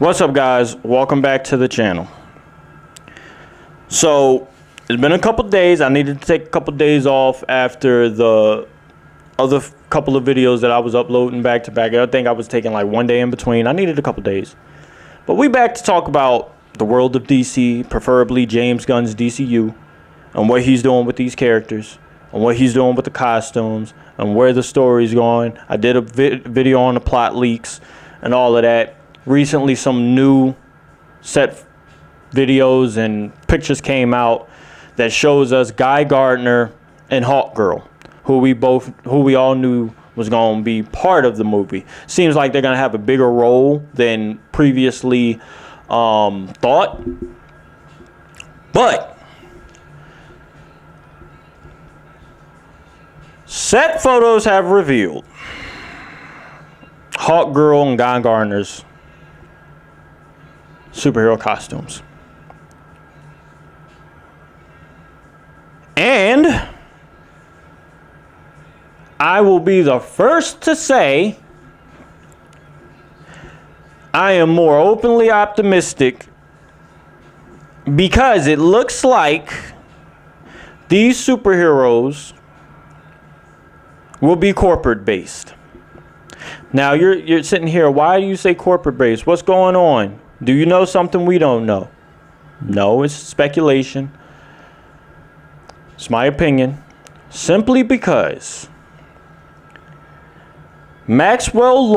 What's up, guys? Welcome back to the channel. So it's been a couple days. I needed to take a couple days off after the other couple of videos that I was uploading back to back. I think I was taking like one day in between. I needed a couple days, but we back to talk about the world of DC, preferably James Gunn's DCU, and what he's doing with these characters, and what he's doing with the costumes, and where the story's going. I did a video on the plot leaks and all of that. Recently, some new set videos and pictures came out that shows us Guy Gardner and Hawkgirl, who we all knew was going to be part of the movie. Seems like they're going to have a bigger role than previously thought. But set photos have revealed Hawkgirl and Guy Gardner's superhero costumes. And I will be the first to say I am more openly optimistic, because it looks like these superheroes will be corporate based. Now you're sitting here, why do you say corporate based? What's going on? Do you know something we don't know? No, it's speculation. It's my opinion. Simply because Maxwell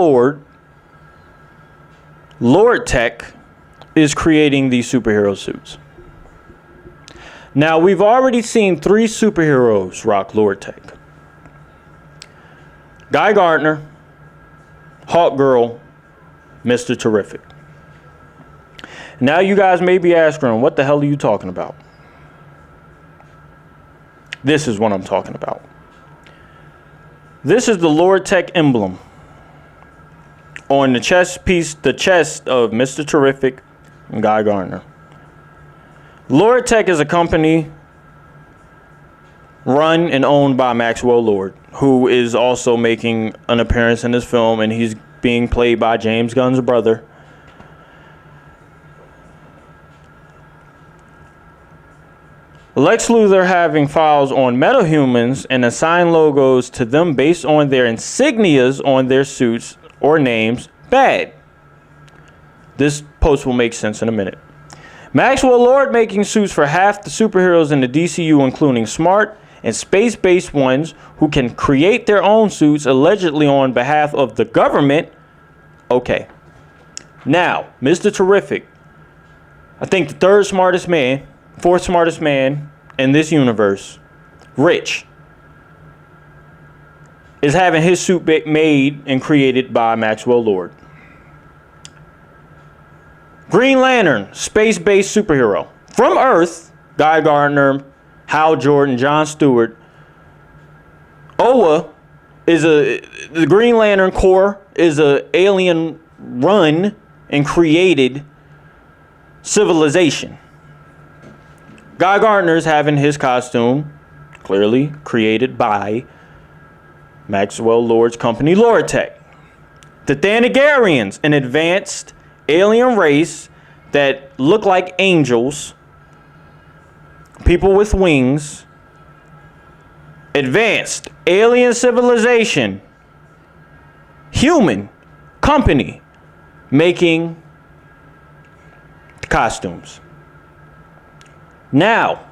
Lord Tech is creating these superhero suits. Now, we've already seen 3 superheroes rock Lord Tech: Guy Gardner, Hawkgirl, Mr. Terrific. Now you guys may be asking, what the hell are you talking about? This is what I'm talking about. This is the Lord Tech emblem on the chest of Mr. Terrific and Guy Gardner. Lord Tech is a company run and owned by Maxwell Lord, who is also making an appearance in this film, and he's being played by James Gunn's brother. Lex Luthor having files on metahumans and assign logos to them based on their insignias on their suits or names, bad. This post will make sense in a minute. Maxwell Lord making suits for half the superheroes in the DCU, including smart and space-based ones who can create their own suits allegedly on behalf of the government. Okay. Now, Mr. Terrific, I think the 4th smartest man in this universe, Rich, is having his suit made and created by Maxwell Lord. Green Lantern, space-based superhero. From Earth, Guy Gardner, Hal Jordan, John Stewart. Oa is the Green Lantern Corps is a alien run and created civilization. Guy Gardner's having his costume clearly created by Maxwell Lord's company, Lord Tech. The Thanagarians, an advanced alien race that look like angels, people with wings. Advanced alien civilization, human company making costumes. Now,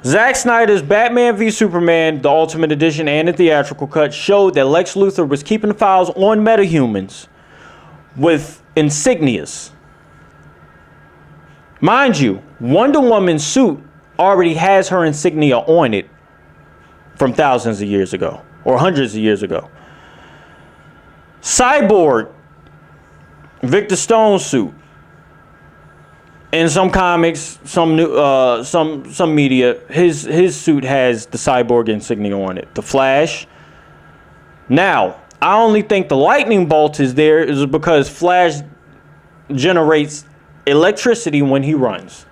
Zack Snyder's Batman v Superman, the Ultimate Edition and the theatrical cut, showed that Lex Luthor was keeping files on metahumans with insignias. Mind you, Wonder Woman's suit already has her insignia on it from thousands of years ago, or hundreds of years ago. Cyborg, Victor Stone's suit. In some comics, some media, his suit has the Cyborg insignia on it. The Flash. Now, I only think the lightning bolt is there is because Flash generates electricity when he runs.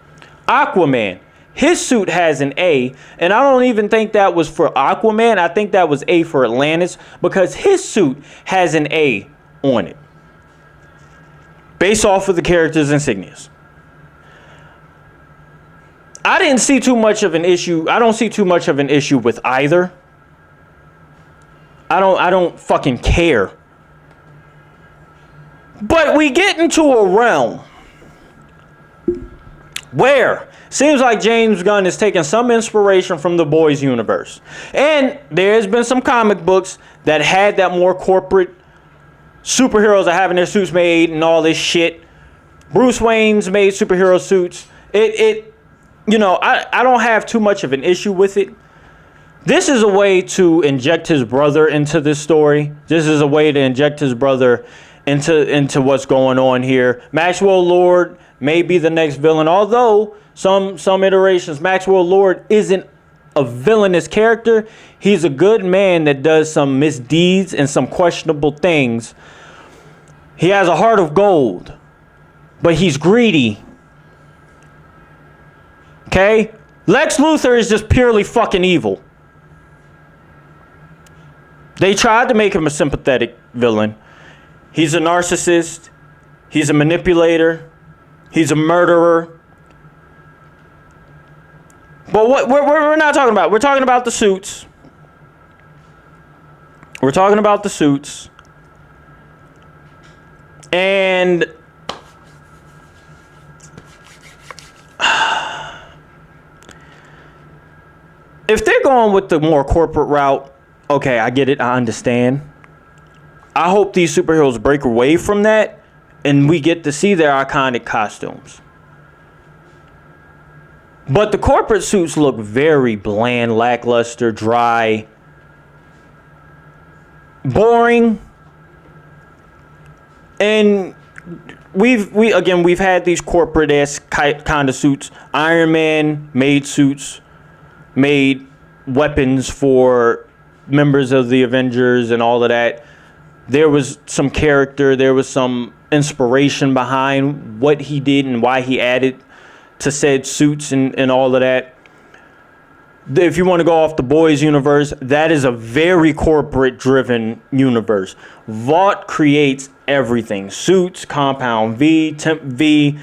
Aquaman, his suit has an A, and I don't even think that was for Aquaman. I think that was A for Atlantis, because his suit has an A on it. based off of the character's insignias. I didn't see too much of an issue. I don't see too much of an issue with either. I don't fucking care. But we get into a realm where seems like James Gunn is taking some inspiration from the Boys universe. And there's been some comic books that had that more corporate superheroes are having their suits made and all this shit. Bruce Wayne's made superhero suits. I don't have too much of an issue with it. This is a way to inject his brother into this story. This is a way to inject his brother into what's going on here. Maxwell Lord may be the next villain, although some iterations, Maxwell Lord isn't a villainous character. He's a good man that does some misdeeds and some questionable things. He has a heart of gold, but he's greedy. Okay? Lex Luthor is just purely fucking evil. They tried to make him a sympathetic villain. He's a narcissist. He's a manipulator. He's a murderer. But what we're not talking about. We're talking about the suits. We're talking about the suits. And if they're going with the more corporate route, okay, I get it. I understand. I hope these superheroes break away from that and we get to see their iconic costumes. But the corporate suits look very bland, lackluster, dry, boring. And we've had these corporate-esque kind of suits. Iron Man made suits, made weapons for members of the Avengers and all of that. There was some character, there was some inspiration behind what he did and why he added to said suits and all of that. If you want to go off the Boys universe, that is a very corporate-driven universe. Vought creates everything. Suits, Compound V, Temp V,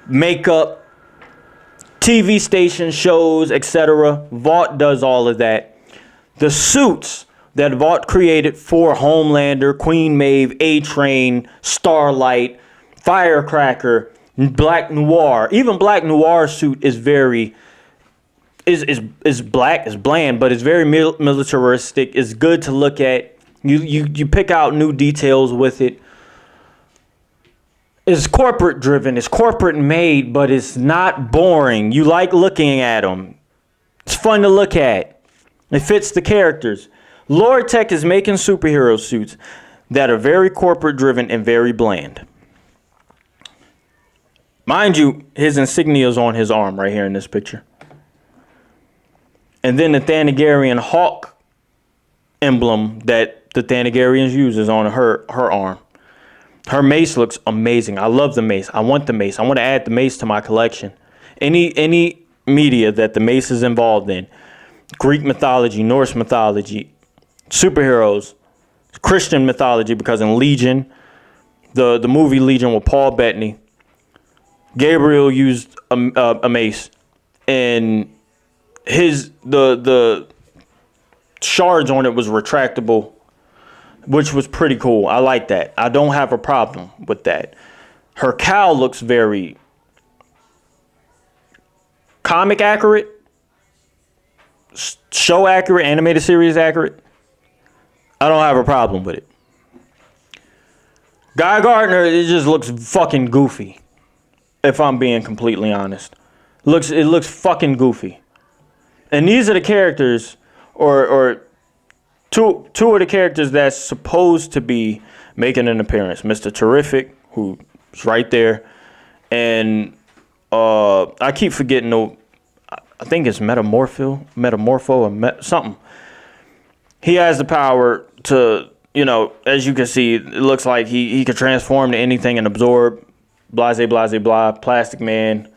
makeup, TV station shows, etc. Vought does all of that. The suits that Vought created for Homelander, Queen Maeve, A-Train, Starlight, Firecracker, Black Noir. Even Black Noir's suit is very... is black, is bland, but it's very militaristic. It's good to look at. You pick out new details with it. It's corporate driven. It's corporate made, but it's not boring. You like looking at them. It's fun to look at. It fits the characters. Lord Tech is making superhero suits that are very corporate driven and very bland. Mind you, his insignia is on his arm right here in this picture. And then the Thanagarian hawk emblem that the Thanagarians use is on her arm. Her mace looks amazing. I love the mace. I want the mace. I want to add the mace to my collection. Any media that the mace is involved in, Greek mythology, Norse mythology, superheroes, Christian mythology, because in Legion, the movie Legion with Paul Bettany, Gabriel used a mace, and the shards on it was retractable, which was pretty cool. I like that. I don't have a problem with that. Her cowl looks very comic accurate, show accurate, animated series accurate. I don't have a problem with it. Guy Gardner, it just looks fucking goofy. If I'm being completely honest, it looks fucking goofy. And these are the characters, or two of the characters that's supposed to be making an appearance. Mr. Terrific, who's right there, and I keep forgetting. I think it's Metamorpho, or something. He has the power to, as you can see, it looks like he could transform to anything and absorb. Blase, blah, Plastic Man,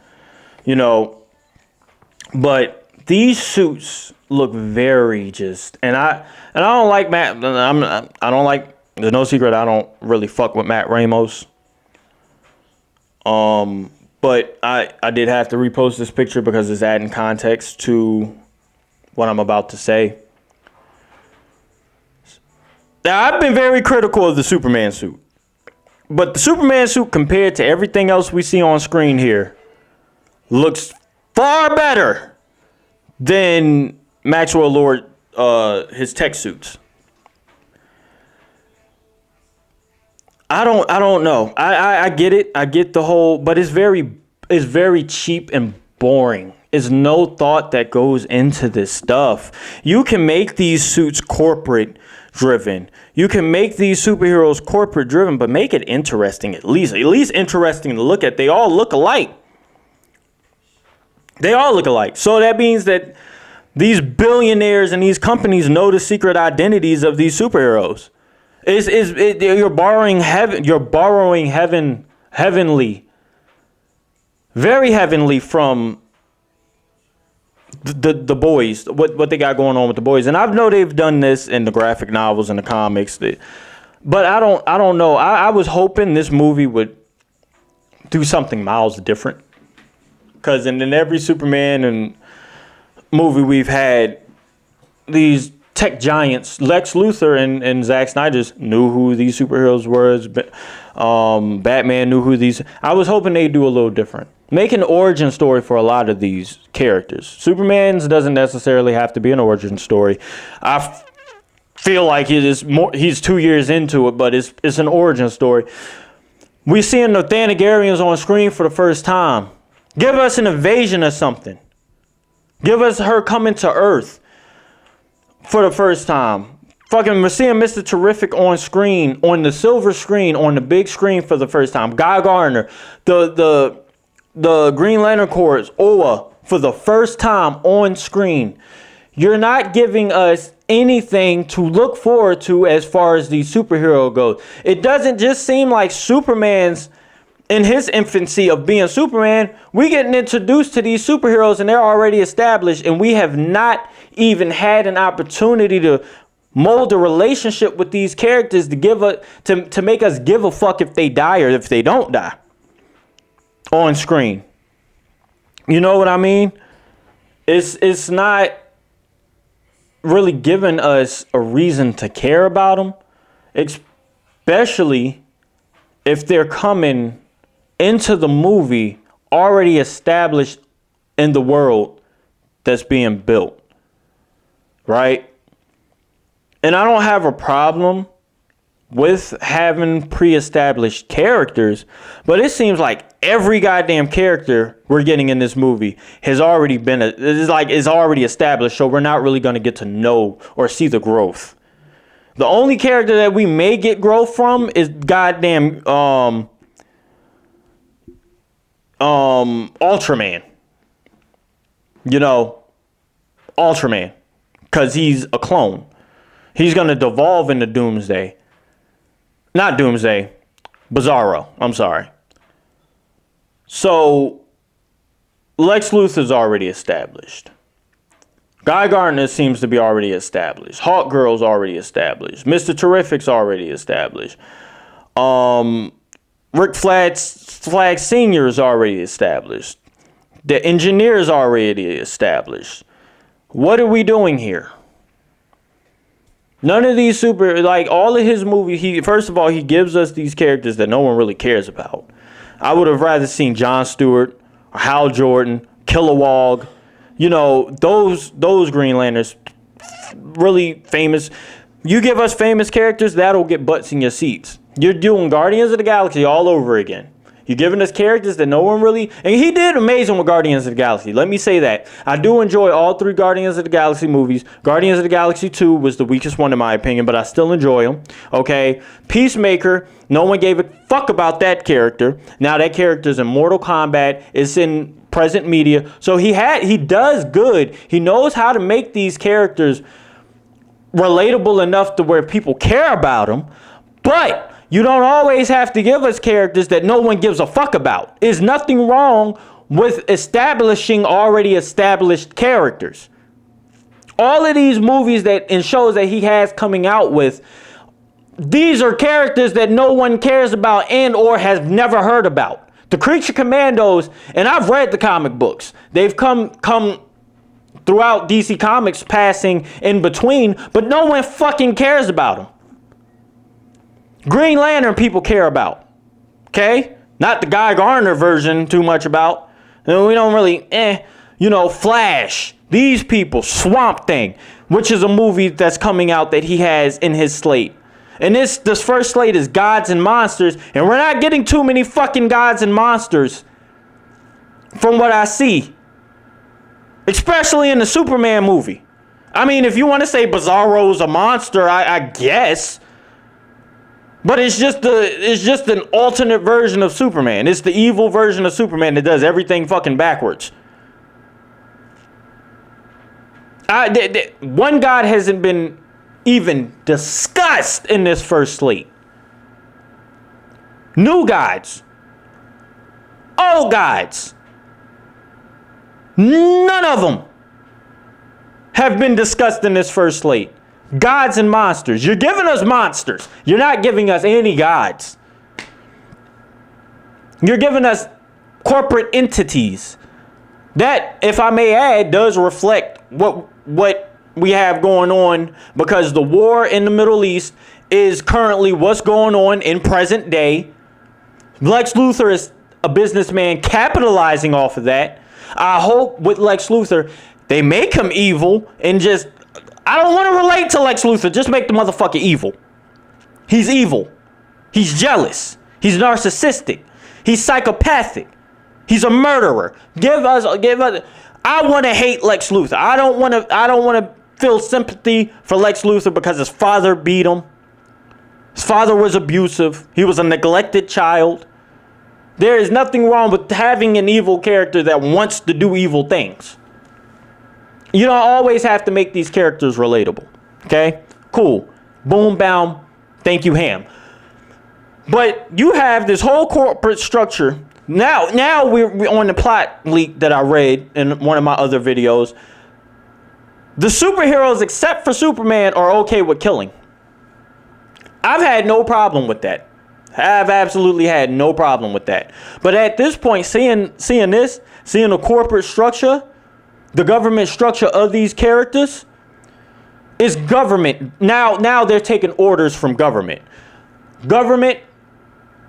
but these suits look very and I don't like Matt. I don't like. There's no secret. I don't really fuck with Matt Ramos. But I did have to repost this picture because it's adding context to what I'm about to say. Now, I've been very critical of the Superman suit. But the Superman suit, compared to everything else we see on screen here, looks far better than Maxwell Lord, his tech suits. I don't know. I get it. I get the whole, but it's very cheap and boring. There's no thought that goes into this stuff. You can make these suits corporate driven. You can make these superheroes corporate driven, but make it interesting at least interesting to look at. They all look alike. So that means that these billionaires and these companies know the secret identities of these superheroes. You're borrowing heavenly, very heavenly from the boys, what they got going on with the boys. And I know they've done this in the graphic novels and the comics, but I don't know. I was hoping this movie would do something miles different, because in every Superman and movie we've had, these tech giants, Lex Luthor and Zack Snyder knew who these superheroes were. Batman knew who these. I was hoping they'd do a little different. Make an origin story for a lot of these characters. Superman's doesn't necessarily have to be an origin story. I feel like he's 2 years into it, but it's an origin story. We're seeing the Thanagarians on screen for the first time. Give us an invasion or something. Give us her coming to Earth for the first time. Fucking, we're seeing Mr. Terrific on screen, on the silver screen, on the big screen for the first time. Guy Garner, the Green Lantern Corps, Oa, for the first time on screen. You're not giving us anything to look forward to as far as the superhero goes. It doesn't just seem like Superman's in his infancy of being Superman. We getting introduced to these superheroes and they're already established, and we have not even had an opportunity to mold a relationship with these characters to make us give a fuck if they die or if they don't die on screen. You know what I mean? It's not really giving us a reason to care about them, especially if they're coming into the movie already established in the world that's being built, right? And I don't have a problem with having pre-established characters, but it seems like every goddamn character we're getting in this movie has already been is already established, so we're not really going to get to know or see the growth. The only character that we may get growth from is goddamn Ultraman. You know, Ultraman, because he's a clone. He's going to devolve into Doomsday. Not Doomsday. Bizarro. I'm sorry. So, Lex Luthor's already established. Guy Gardner seems to be already established. Hawkgirl's already established. Mr. Terrific's already established. Rick Flag Sr. is already established. The Engineer's already established. What are we doing here? None of these all of his movies, first of all, he gives us these characters that no one really cares about. I would have rather seen Jon Stewart, or Hal Jordan, Kilowog, you know, those Green Lanterns, really famous. You give us famous characters, that'll get butts in your seats. You're doing Guardians of the Galaxy all over again. You're giving us characters that no one really... And he did amazing with Guardians of the Galaxy. Let me say that. I do enjoy all three Guardians of the Galaxy movies. Guardians of the Galaxy 2 was the weakest one in my opinion, but I still enjoy them. Okay? Peacemaker, no one gave a fuck about that character. Now that character's in Mortal Kombat. It's in present media. So he does good. He knows how to make these characters relatable enough to where people care about them. But... you don't always have to give us characters that no one gives a fuck about. There's nothing wrong with establishing already established characters. All of these movies and shows that he has coming out with, these are characters that no one cares about and or has never heard about. The Creature Commandos, and I've read the comic books. They've come throughout DC Comics, passing in between, but no one fucking cares about them. Green Lantern people care about. Okay? Not the Guy Garner version too much about. We don't really, Flash. These people, Swamp Thing, which is a movie that's coming out that he has in his slate. And this first slate is Gods and Monsters, and we're not getting too many fucking Gods and Monsters from what I see. Especially in the Superman movie. I mean, if you want to say Bizarro's a monster, I guess. But it's just an alternate version of Superman. It's the evil version of Superman that does everything fucking backwards. One God hasn't been even discussed in this first slate. New gods. Old gods. None of them have been discussed in this first slate. Gods and monsters. You're giving us monsters. You're not giving us any gods. You're giving us corporate entities. That, if I may add, does reflect what we have going on, because the war in the Middle East is currently what's going on in present day. Lex Luthor is a businessman capitalizing off of that. I hope with Lex Luthor, they make him evil and just... I don't want to relate to Lex Luthor. Just make the motherfucker evil. He's evil. He's jealous. He's narcissistic. He's psychopathic. He's a murderer. Give us. I want to hate Lex Luthor. I don't want to feel sympathy for Lex Luthor because his father beat him. His father was abusive. He was a neglected child. There is nothing wrong with having an evil character that wants to do evil things. You don't always have to make these characters relatable. Okay? Cool. Boom, boom. Thank you, Ham. But you have this whole corporate structure. Now we're on the plot leak that I read in one of my other videos. The superheroes, except for Superman, are okay with killing. I've had no problem with that. I've absolutely had no problem with that. But at this point, seeing the corporate structure, the government structure of these characters is government. Now they're taking orders from government. Government,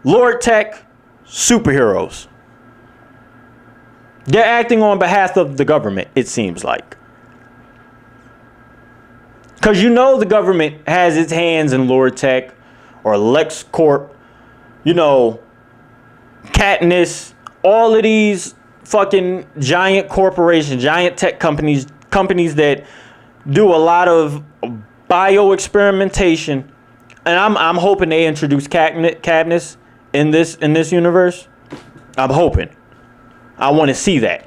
Lord Tech, superheroes. They're acting on behalf of the government, it seems like. Because the government has its hands in Lord Tech or LexCorp, Katniss, all of these fucking giant corporations, giant tech companies that do a lot of bioexperimentation. And I'm hoping they introduce Katniss in this universe. I'm hoping. I want to see that.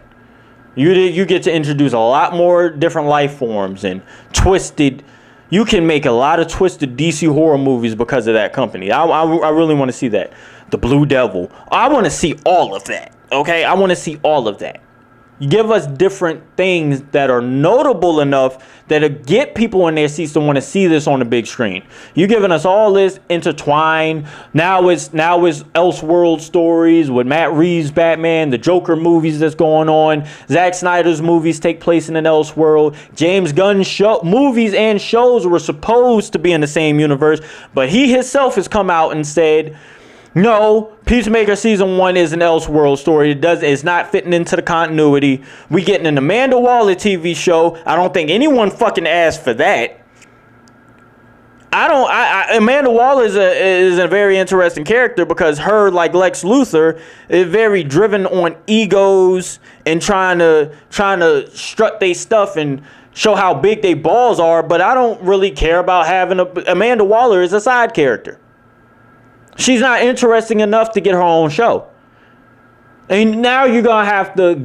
You get to introduce a lot more different life forms and twisted. You can make a lot of twisted DC horror movies because of that company. I really want to see that. The Blue Devil. I want to see all of that. Okay? I want to see all of that. You give us different things that are notable enough that'll get people in their seats to want to see this on the big screen. You're giving us all this intertwined. Now it's Elseworld stories with Matt Reeves' Batman, the Joker movies that's going on. Zack Snyder's movies take place in an Elseworld. James Gunn's movies and shows were supposed to be in the same universe, but he himself has come out and said, no, Peacemaker Season 1 is an Elseworld story. It's not fitting into the continuity. We getting an Amanda Waller TV show. I don't think anyone fucking asked for that. Amanda Waller is a very interesting character because her, like Lex Luthor, is very driven on egos and trying to strut their stuff and show how big their balls are. But I don't really care about having Amanda Waller is a side character. She's not interesting enough to get her own show. And now you're going to have to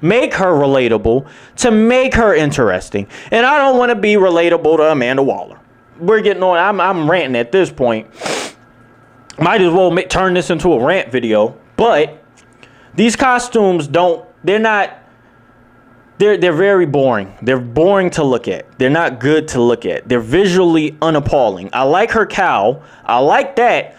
make her relatable to make her interesting. And I don't want to be relatable to Amanda Waller. We're getting on. I'm ranting at this point. Might as well turn this into a rant video. But these costumes they're very boring. They're boring to look at. They're not good to look at. They're visually unappalling. I like her cowl. I like that.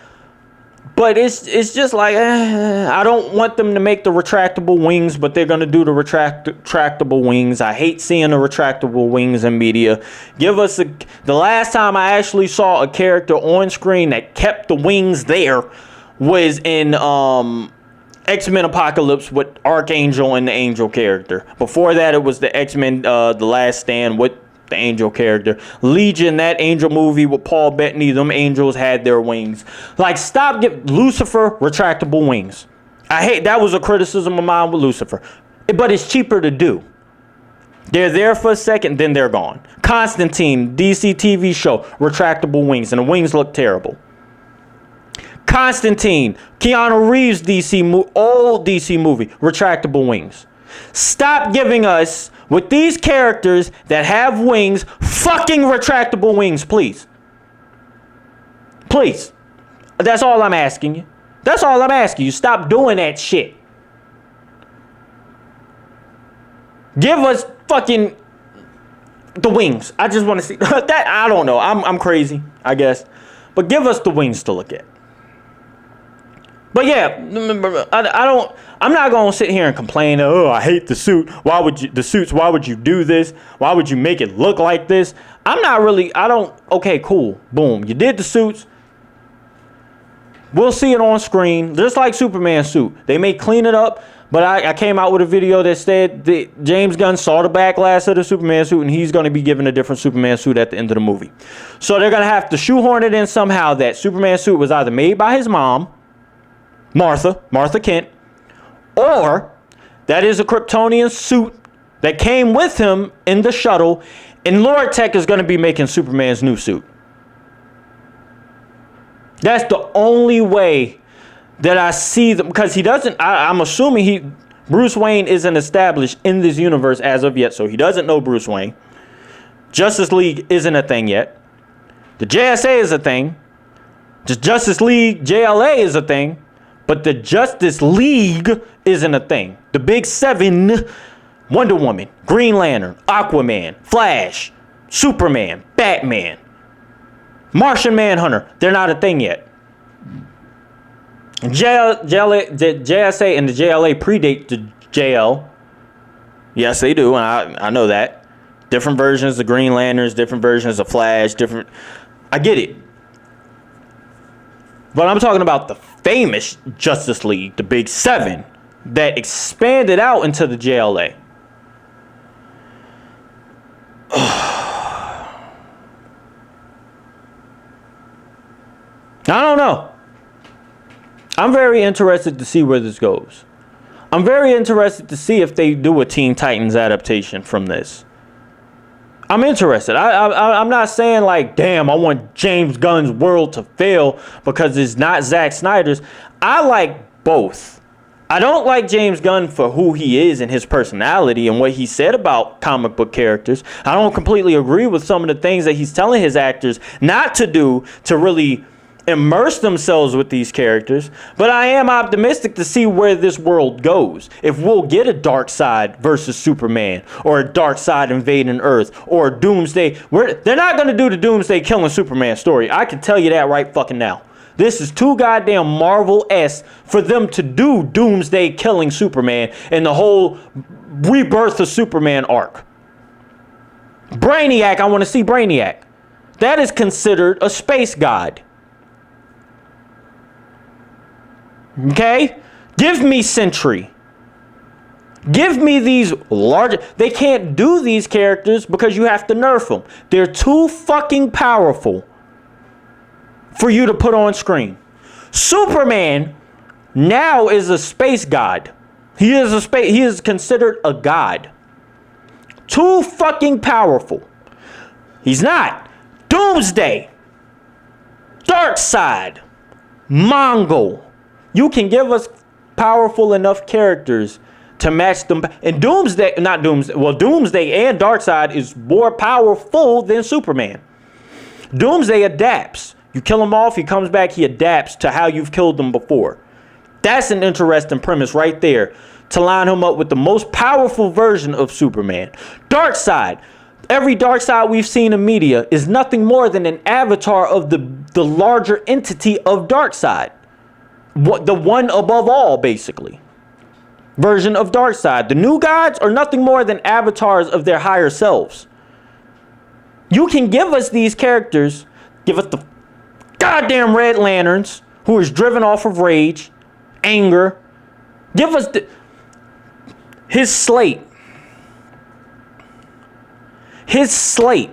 But it's just like, I don't want them to make the retractable wings, but they're going to do the retractable wings. I hate seeing the retractable wings in media. Give us the last time I actually saw a character on screen that kept the wings there was in X-Men Apocalypse with Archangel and the Angel character. Before that, it was the X-Men The Last Stand with the Angel character. Legion, that Angel movie with Paul Bettany, them angels had their wings. Like, stop Lucifer, retractable wings. I hate, that was a criticism of mine with Lucifer. But it's cheaper to do. They're there for a second, then they're gone. Constantine, DC TV show, retractable wings, and the wings look terrible. Constantine, Keanu Reeves old DC movie, retractable wings. Stop giving us, with these characters that have wings, fucking retractable wings, please. Please. That's all I'm asking you. That's all I'm asking you. Stop doing that shit. Give us fucking the wings. I just want to see that. I don't know. I'm crazy, I guess. But give us the wings to look at. But yeah, I'm not going to sit here and complain, oh, I hate the suit. Why would you do this? Why would you make it look like this? Okay, cool. Boom. You did the suits. We'll see it on screen. Just like Superman's suit. They may clean it up, but I came out with a video that said that James Gunn saw the backlash of the Superman suit and he's going to be given a different Superman suit at the end of the movie. So they're going to have to shoehorn it in somehow that Superman suit was either made by his mom, Martha Kent, or that is a Kryptonian suit that came with him in the shuttle, and Lord Tech is going to be making Superman's new suit. That's the only way that I see them, because he doesn't, I'm assuming Bruce Wayne isn't established in this universe as of yet, so he doesn't know Bruce Wayne. Justice League isn't a thing yet. The JSA is a thing. Just Justice League JLA is a thing. But the Justice League isn't a thing. The Big Seven, Wonder Woman, Green Lantern, Aquaman, Flash, Superman, Batman, Martian Manhunter, they're not a thing yet. The JSA and the JLA predate the JL. Yes, they do, and I know that. Different versions of Green Lanterns, different versions of Flash, I get it. But I'm talking about the famous Justice League, the Big Seven, that expanded out into the JLA. I don't know. I'm very interested to see where this goes. I'm very interested to see if they do a Teen Titans adaptation from this. I'm interested. I'm not saying like, damn, I want James Gunn's world to fail because it's not Zack Snyder's. I like both. I don't like James Gunn for who he is and his personality and what he said about comic book characters. I don't completely agree with some of the things that he's telling his actors not to do to really immerse themselves with these characters, but I am optimistic to see where this world goes. If we'll get a Darkseid versus Superman, or a Darkseid invading Earth, or a Doomsday. They're not going to do the Doomsday killing Superman story. I can tell you that right fucking now. This is too goddamn Marvel-esque for them to do Doomsday killing Superman in the whole rebirth of Superman arc. Brainiac, I want to see Brainiac. That is considered a space god. Okay? Give me Sentry. Give me these large... They can't do these characters because you have to nerf them. They're too fucking powerful for you to put on screen. Superman now is a space god. He is considered a god. Too fucking powerful. He's not. Doomsday. Darkseid. Mongol. You can give us powerful enough characters to match them. And Doomsday and Darkseid is more powerful than Superman. Doomsday adapts. You kill him off, he comes back, he adapts to how you've killed him before. That's an interesting premise right there to line him up with the most powerful version of Superman. Darkseid. Every Darkseid we've seen in media is nothing more than an avatar of the larger entity of Darkseid. the one above all, basically, version of Darkseid. The new gods are nothing more than avatars of their higher selves. You can give us these characters, give us the goddamn Red Lanterns, who is driven off of rage, anger. Give us his slate. His slate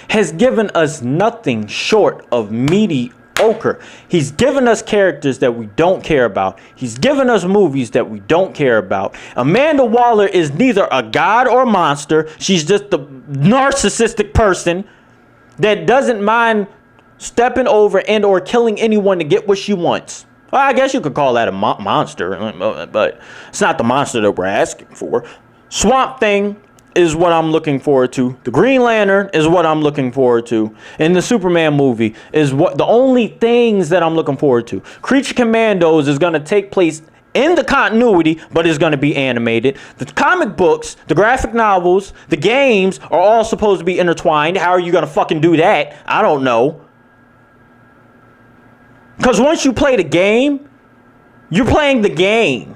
has given us nothing short of mediocre. He's given us characters that we don't care about. He's given us movies that we don't care about. Amanda Waller is neither a god or monster. She's just a narcissistic person that doesn't mind stepping over and or killing anyone to get what she wants. Well, I guess you could call that a monster, but it's not the monster that we're asking for. Swamp Thing is what I'm looking forward to. The Green Lantern is what I'm looking forward to. And the Superman movie is what the only things that I'm looking forward to. Creature Commandos is going to take place in the continuity, but it's going to be animated. The comic books, the graphic novels, the games are all supposed to be intertwined. How are you going to fucking do that? I don't know. Because once you play the game, you're playing the game.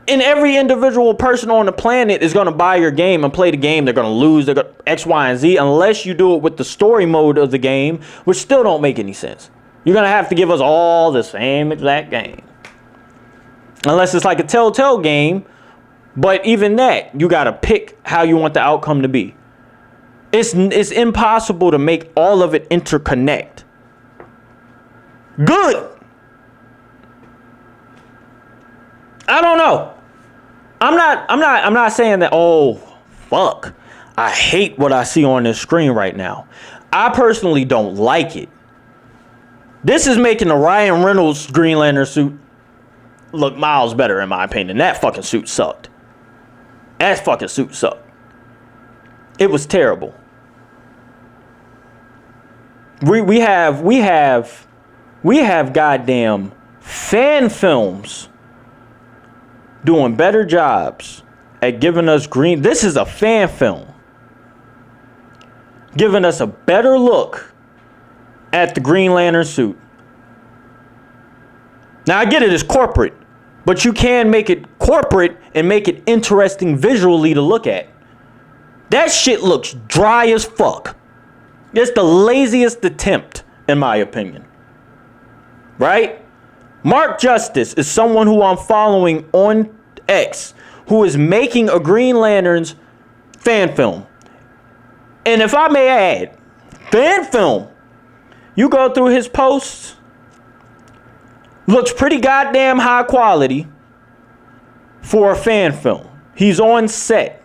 And every individual person on the planet is going to buy your game and play the game. They're going to lose. They're going to X, Y, and Z unless you do it with the story mode of the game, which still don't make any sense. You're going to have to give us all the same exact game. Unless it's like a Telltale game. But even that, you got to pick how you want the outcome to be. It's impossible to make all of it interconnect. Good. I don't know. I'm not saying that, oh, fuck, I hate what I see on this screen right now. I personally don't like it. This is making the Ryan Reynolds Green Lantern suit look miles better, in my opinion. That fucking suit sucked. That fucking suit sucked. It was terrible. We have goddamn fan films doing better jobs at giving us green. This is a fan film giving us a better look at the Green Lantern suit. Now I get it, it's corporate, but you can make it corporate and make it interesting visually to look at. That shit looks dry as fuck. It's the laziest attempt, in my opinion. Right? Mark Justice is someone who I'm following on X, who is making a Green Lantern's fan film. And if I may add, fan film, you go through his posts, looks pretty goddamn high quality for a fan film. He's on set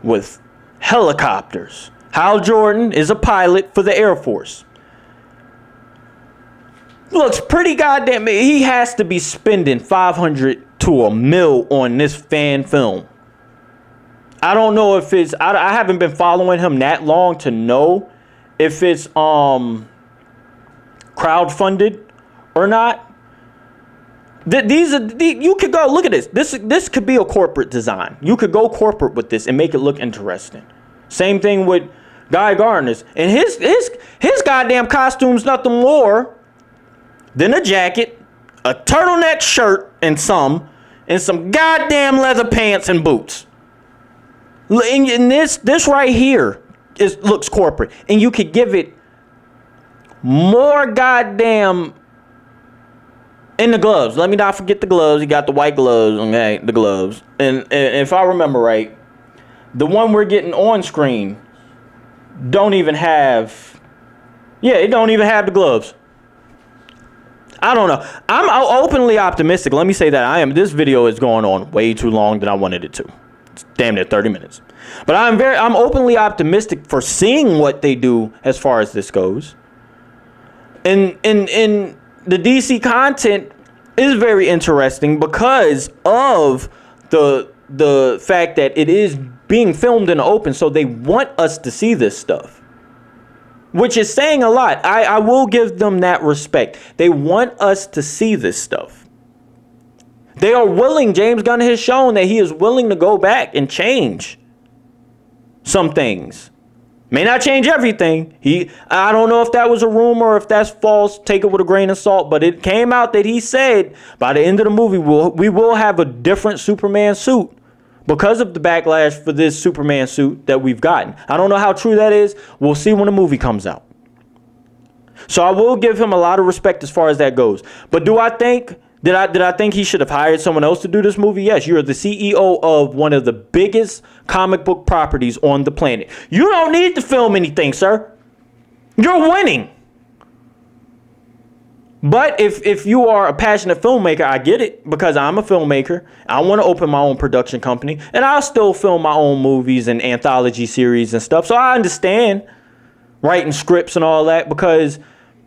with helicopters. Hal Jordan is a pilot for the Air Force. Looks pretty goddamn. He has to be spending $500 to $1 million on this fan film. I don't know if it's. I haven't been following him that long to know if it's crowdfunded or not. You could go look at this. This could be a corporate design. You could go corporate with this and make it look interesting. Same thing with Guy Garner's, and his goddamn costume's nothing more than a jacket, a turtleneck shirt, and some goddamn leather pants and boots. And this right here looks corporate, and you could give it more goddamn. And the gloves. Let me not forget the gloves. He got the white gloves. Okay, the gloves. And if I remember right, the one we're getting on screen don't even have. Yeah, it don't even have the gloves. I don't know. I'm openly optimistic. Let me say that I am. This video is going on way too long than I wanted it to. It's damn near 30 minutes. But I'm openly optimistic for seeing what they do as far as this goes. And the DC content is very interesting because of the fact that it is being filmed in the open, so they want us to see this stuff, which is saying a lot. I will give them that respect. They want us to see this stuff. They are willing. James Gunn has shown that he is willing to go back and change some things May not change everything. I don't know if that was a rumor or if that's false. Take it with a grain of salt. But it came out that he said by the end of the movie, we will have a different Superman suit because of the backlash for this Superman suit that we've gotten. I don't know how true that is. We'll see when the movie comes out. So I will give him a lot of respect as far as that goes. But do I think... Did I think he should have hired someone else to do this movie? Yes, you're the CEO of one of the biggest comic book properties on the planet. You don't need to film anything, sir. You're winning. But if you are a passionate filmmaker, I get it, because I'm a filmmaker. I want to open my own production company, and I'll still film my own movies and anthology series and stuff. So I understand writing scripts and all that, because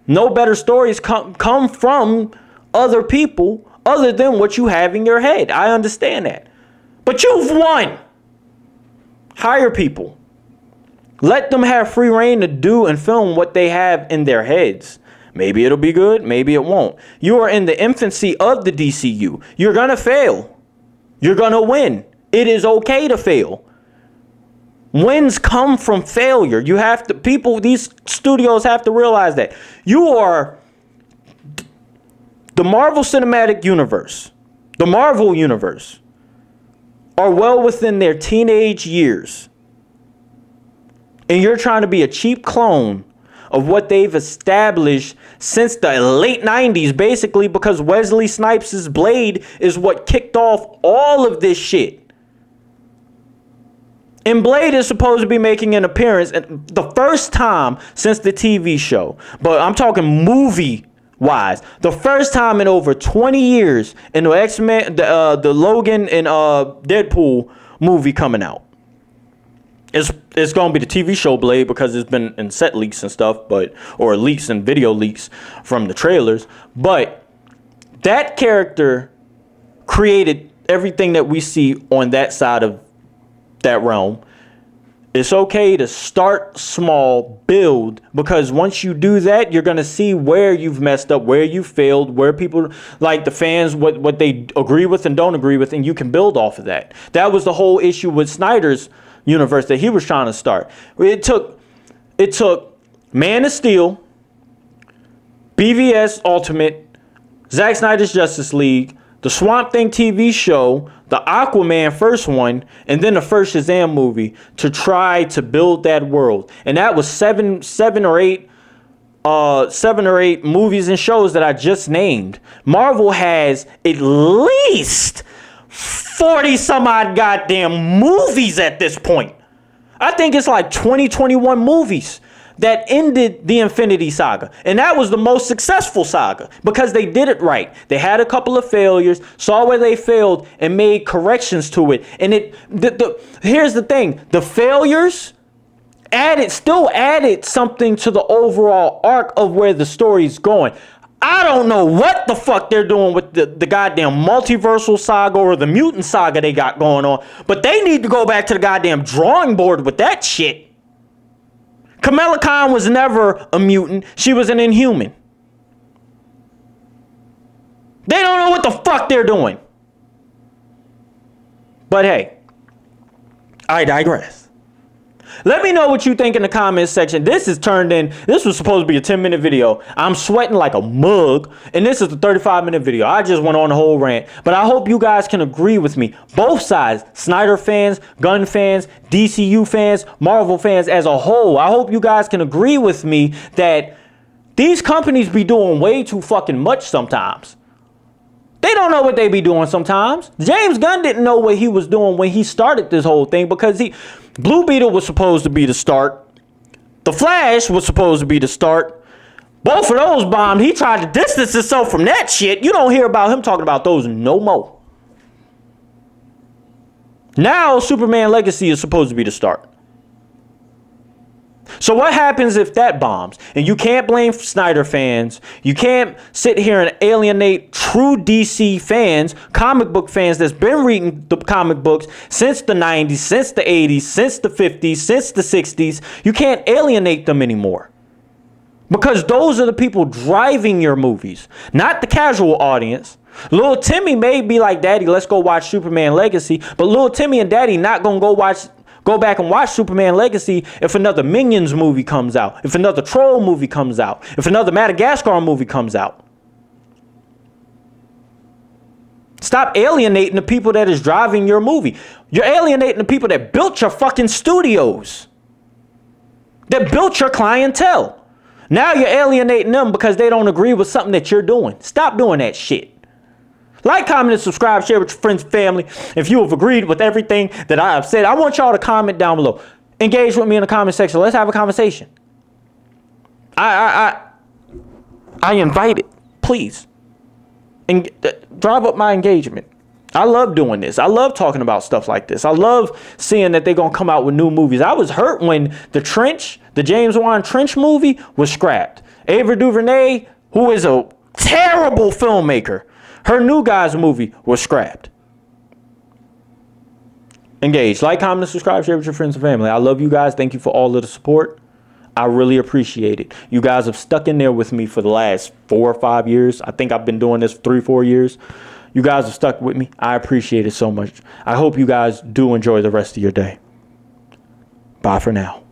no better stories come from other people other than what you have in your head. I understand that. But you've won. Hire people. Let them have free reign to do and film what they have in their heads. Maybe it'll be good, maybe it won't. You are in the infancy of the DCU. You're going to fail. You're going to win. It is okay to fail. Wins come from failure. These studios have to realize that. You are the Marvel Cinematic Universe, the Marvel Universe, are well within their teenage years. And you're trying to be a cheap clone of what they've established since the late 90s, basically, because Wesley Snipes' Blade is what kicked off all of this shit. And Blade is supposed to be making an appearance the first time since the TV show. But I'm talking movie-wise. The first time in over 20 years in the X-Men, the Logan and Deadpool movie coming out. It's going to be the TV show Blade, because it's been in set leaks and stuff, or leaks and video leaks from the trailers. But that character created everything that we see on that side of that realm. It's okay to start small, build, because once you do that, you're going to see where you've messed up, where you failed, where people, like the fans, what they agree with and don't agree with, and you can build off of that. That was the whole issue with Snyder's universe that he was trying to start. It took Man of Steel, BVS Ultimate, Zack Snyder's Justice League, the Swamp Thing TV show, the Aquaman first one, and then the first Shazam movie to try to build that world. And that was seven or eight movies and shows that I just named. Marvel has at least 40 some odd goddamn movies at this point. I think it's like 21 movies that ended the Infinity Saga. And that was the most successful saga because they did it right. They had a couple of failures, saw where they failed, and made corrections to it. And here's the thing. The failures still added something to the overall arc of where the story's going. I don't know what the fuck they're doing with the goddamn multiversal saga or the mutant saga they got going on, but they need to go back to the goddamn drawing board with that shit. Kamala Khan was never a mutant. She was an Inhuman. They don't know what the fuck they're doing. But hey, I digress. Let me know what you think in the comments section. This was supposed to be a 10-minute video. I'm sweating like a mug, and this is a 35-minute video. I just went on the whole rant, but I hope you guys can agree with me. Both sides, Snyder fans, Gunn fans, DCU fans, Marvel fans as a whole. I hope you guys can agree with me that these companies be doing way too fucking much sometimes. They don't know what they be doing sometimes. James Gunn didn't know what he was doing when he started this whole thing because Blue Beetle was supposed to be the start. The Flash was supposed to be the start. Both of those bombed. He tried to distance himself from that shit. You don't hear about him talking about those no more. Now Superman Legacy is supposed to be the start. So what happens if that bombs? And you can't blame Snyder fans. You can't sit here and alienate true DC fans, comic book fans that's been reading the comic books since the 90s, since the 80s, since the 50s, since the 60s. You can't alienate them anymore. Because those are the people driving your movies, not the casual audience. Little Timmy may be like, Daddy, let's go watch Superman Legacy. But little Timmy and Daddy not going to go watch Go back and watch Superman Legacy if another Minions movie comes out, if another Troll movie comes out, if another Madagascar movie comes out. Stop alienating the people that is driving your movie. You're alienating the people that built your fucking studios, that built your clientele. Now you're alienating them because they don't agree with something that you're doing. Stop doing that shit. Like, comment, and subscribe. Share with your friends and family. If you have agreed with everything that I have said, I want y'all to comment down below. Engage with me in the comment section. Let's have a conversation. I invite it. Please. And drive up my engagement. I love doing this. I love talking about stuff like this. I love seeing that they're going to come out with new movies. I was hurt when the James Wan Trench movie was scrapped. Ava DuVernay, who is a terrible filmmaker, her New Guys movie was scrapped. Engage. Like, comment, and subscribe. Share with your friends and family. I love you guys. Thank you for all of the support. I really appreciate it. You guys have stuck in there with me for the last 4 or 5 years. I think I've been doing this 3 or 4 years. You guys have stuck with me. I appreciate it so much. I hope you guys do enjoy the rest of your day. Bye for now.